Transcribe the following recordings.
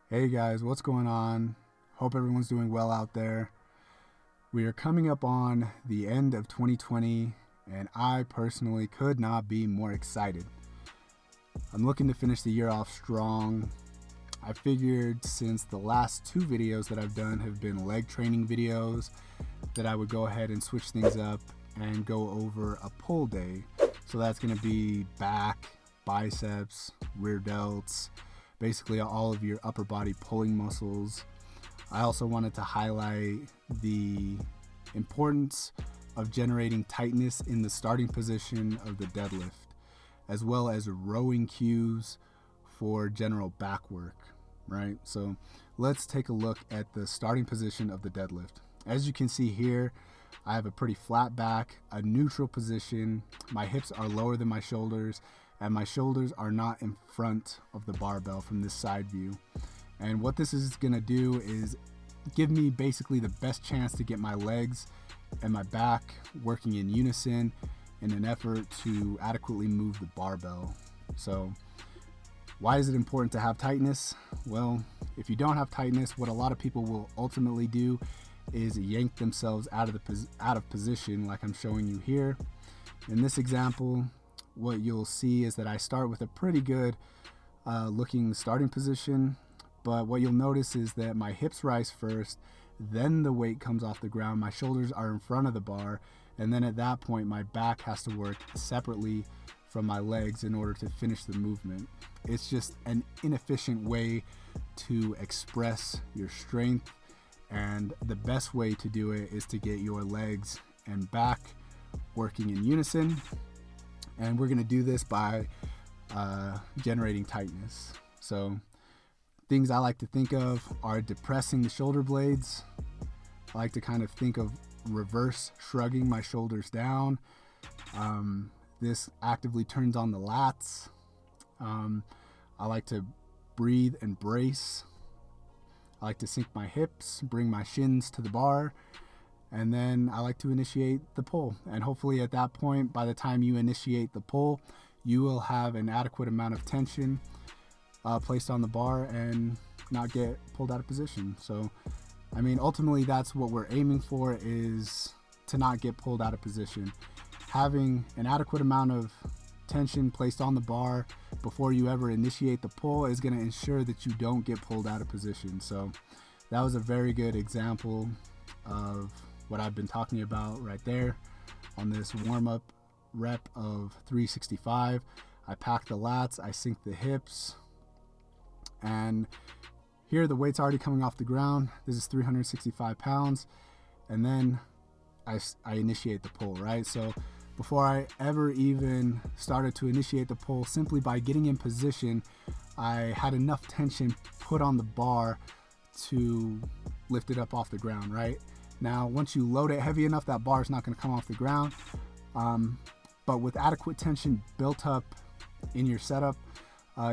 Hey guys, what's going on? Hope everyone's doing well out there. We are coming up on the end of 2020, and I personally could not be more excited. I'm looking to finish the year off strong. I figured since the last two videos that I've done have been leg training videos, that I would go ahead and switch things up and go over a pull day. So that's going to be back, biceps, rear delts, basically all of your upper body pulling muscles. I also wanted to highlight the importance of generating tightness in the starting position of the deadlift, as well as rowing cues for general back work, right? So let's take a look at the starting position of the deadlift. As you can see here, I have a pretty flat back, a neutral position. My hips are lower than my shoulders, and my shoulders are not in front of the barbell from this side view. And what this is gonna do is give me basically the best chance to get my legs and my back working in unison in an effort to adequately move the barbell. So why is it important to have tightness? Well, if you don't have tightness, what a lot of people will ultimately do is yank themselves out of position, like I'm showing you here. In this example, what you'll see is that I start with a pretty good looking starting position, but what you'll notice is that my hips rise first, then the weight comes off the ground, my shoulders are in front of the bar, and then at that point my back has to work separately from my legs in order to finish the movement. It's just an inefficient way to express your strength, and the best way to do it is to get your legs and back working in unison. And we're going to do this by generating tightness. So things I like to think of are depressing the shoulder blades. I like to kind of think of reverse shrugging my shoulders down. This actively turns on the lats. I like to breathe and brace. I like to sink my hips, bring my shins to the bar, and then I like to initiate the pull. And hopefully at that point, by the time you initiate the pull, you will have an adequate amount of tension placed on the bar and not get pulled out of position. So, I mean, ultimately that's what we're aiming for, is to not get pulled out of position. Having an adequate amount of tension placed on the bar before you ever initiate the pull is going to ensure that you don't get pulled out of position. So that was a very good example of what I've been talking about right there on this warm-up rep of 365. I pack the lats, I sink the hips, and here the weight's already coming off the ground. This is 365 pounds, and then I initiate the pull, right? So before I ever even started to initiate the pull, simply by getting in position, I had enough tension put on the bar to lift it up off the ground, right? Now, once you load it heavy enough, that bar is not going to come off the ground. But with adequate tension built up in your setup,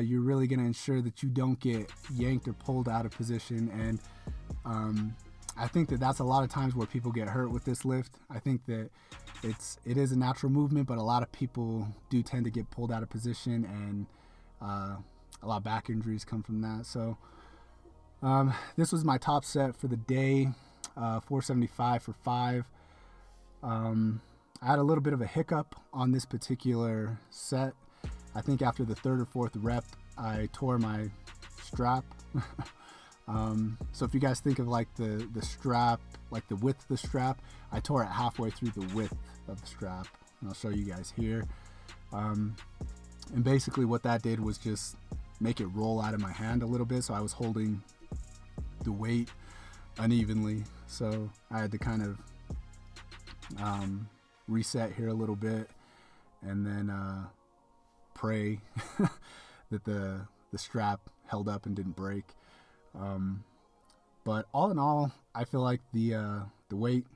you're really going to ensure that you don't get yanked or pulled out of position. And I think that that's a lot of times where people get hurt with this lift. I think that it is a natural movement, but a lot of people do tend to get pulled out of position, and a lot of back injuries come from that. So this was my top set for the day, 475 for 5. I had a little bit of a hiccup on this particular set. I think after the third or fourth rep, I tore my strap. So if you guys think of like the strap, like the width of the strap, I tore it halfway through the width of the strap. And I'll show you guys here. And basically what that did was just make it roll out of my hand a little bit. So I was holding the weight unevenly. So I had to kind of reset here a little bit, and then pray that the strap held up and didn't break. But all in all, I feel like the weight,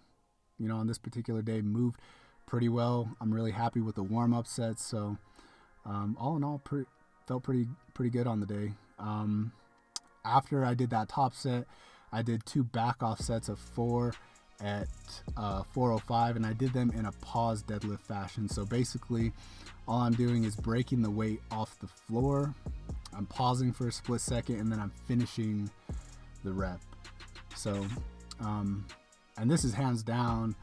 on this particular day moved pretty well. I'm really happy with the warm-up sets. So all in all, felt pretty good on the day. After I did that top set, I did 2 back off sets of 4 at 405, and I did them in a pause deadlift fashion. So basically all I'm doing is breaking the weight off the floor I'm pausing for a split second, and then I'm finishing the rep. So, and this is hands down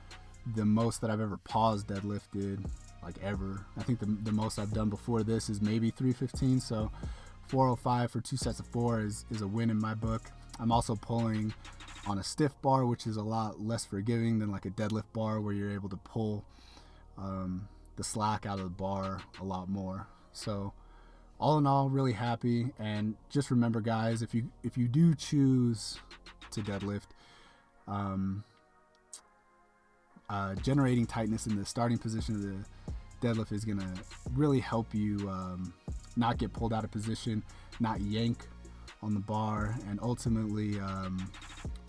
the most that I've ever paused deadlifted, like ever. I think the most I've done before this is maybe 315. So 405 for 2 sets of 4 is a win in my book. I'm also pulling on a stiff bar, which is a lot less forgiving than like a deadlift bar, where you're able to pull the slack out of the bar a lot more. So all in all, really happy. And just remember, guys, if you do choose to deadlift, generating tightness in the starting position of the deadlift is gonna really help you not get pulled out of position, not yank on the bar, and ultimately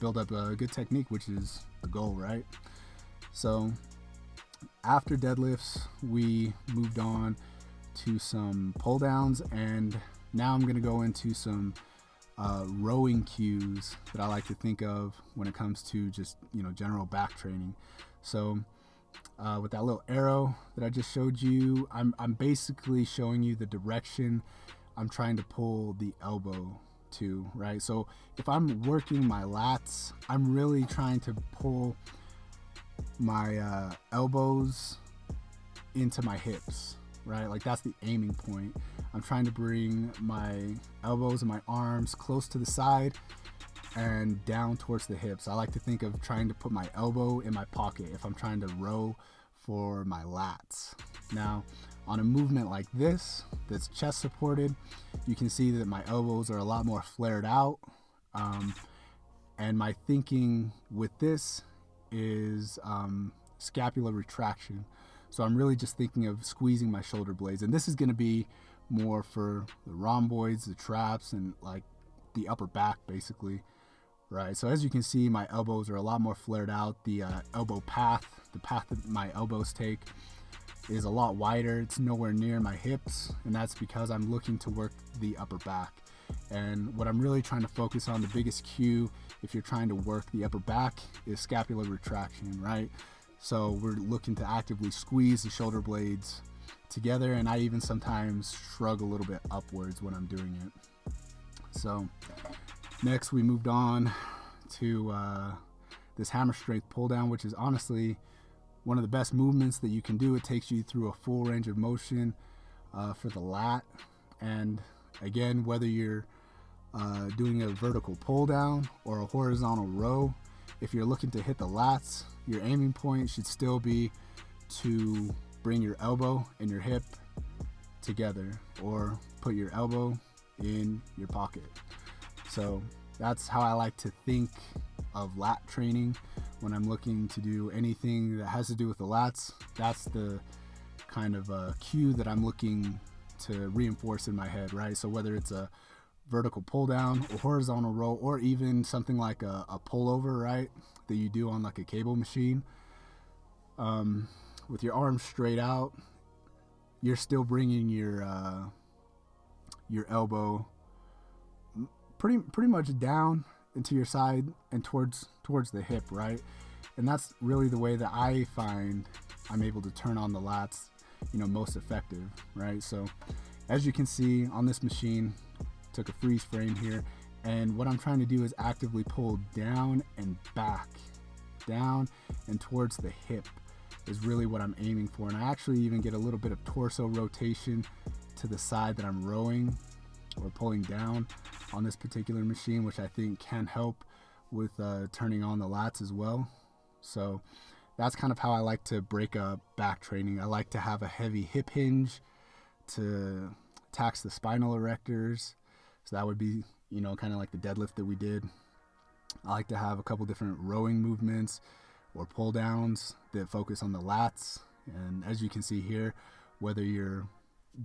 build up a good technique, which is the goal, right? So after deadlifts, we moved on to some pull downs, and now I'm going to go into some rowing cues that I like to think of when it comes to just, general back training. So with that little arrow that I just showed you, I'm basically showing you the direction I'm trying to pull the elbow to, right? So if I'm working my lats, I'm really trying to pull my elbows into my hips, right? Like that's the aiming point. I'm trying to bring my elbows and my arms close to the side and down towards the hips. I like to think of trying to put my elbow in my pocket if I'm trying to row for my lats. Now, on a movement like this, that's chest supported, you can see that my elbows are a lot more flared out. And my thinking with this is scapular retraction. So I'm really just thinking of squeezing my shoulder blades. And this is gonna be more for the rhomboids, the traps, and like the upper back basically, right? So as you can see, my elbows are a lot more flared out. The elbow path, the path that my elbows take, is a lot wider. It's nowhere near my hips, and that's because I'm looking to work the upper back. And what I'm really trying to focus on, the biggest cue if you're trying to work the upper back, is scapular retraction, right? So we're looking to actively squeeze the shoulder blades together, and I even sometimes shrug a little bit upwards when I'm doing it. So next we moved on to this hammer strength pull down, which is honestly one of the best movements that you can do. It takes you through a full range of motion for the lat. And again, whether you're doing a vertical pull down or a horizontal row, if you're looking to hit the lats, your aiming point should still be to bring your elbow and your hip together, or put your elbow in your pocket. So that's how I like to think of lat training when I'm looking to do anything that has to do with the lats. That's the kind of cue that I'm looking to reinforce in my head, right? So whether it's a vertical pull down, a horizontal row, or even something like a pullover, right, that you do on like a cable machine, with your arms straight out, you're still bringing your elbow pretty much down into your side and towards the hip, right? And that's really the way that I find I'm able to turn on the lats, most effective, right? So as you can see on this machine, took a freeze frame here, and what I'm trying to do is actively pull down and back, down and towards the hip is really what I'm aiming for. And I actually even get a little bit of torso rotation to the side that I'm rowing or pulling down on this particular machine, which I think can help with turning on the lats as well. So that's kind of how I like to break up back training. I like to have a heavy hip hinge to tax the spinal erectors. So that would be, kind of like the deadlift that we did. I like to have a couple different rowing movements or pull downs that focus on the lats. And as you can see here, whether you're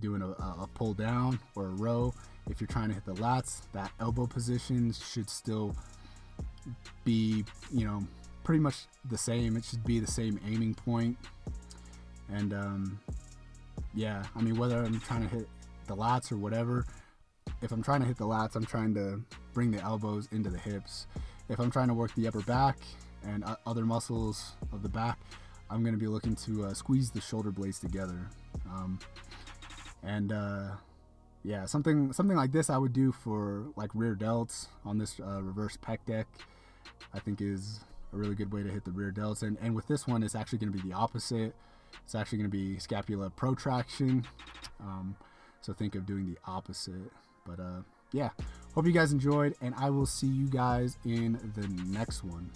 doing a pull down or a row, if you're trying to hit the lats, that elbow position should still be, pretty much the same. It should be the same aiming point. And whether I'm trying to hit the lats or whatever, if I'm trying to hit the lats, I'm trying to bring the elbows into the hips. If I'm trying to work the upper back and other muscles of the back, I'm going to be looking to squeeze the shoulder blades together. yeah, something like this I would do for like rear delts on this reverse pec deck. I think is a really good way to hit the rear delts. And with this one, it's actually going to be the opposite. It's actually going to be scapula protraction. So think of doing the opposite. But yeah, hope you guys enjoyed, and I will see you guys in the next one.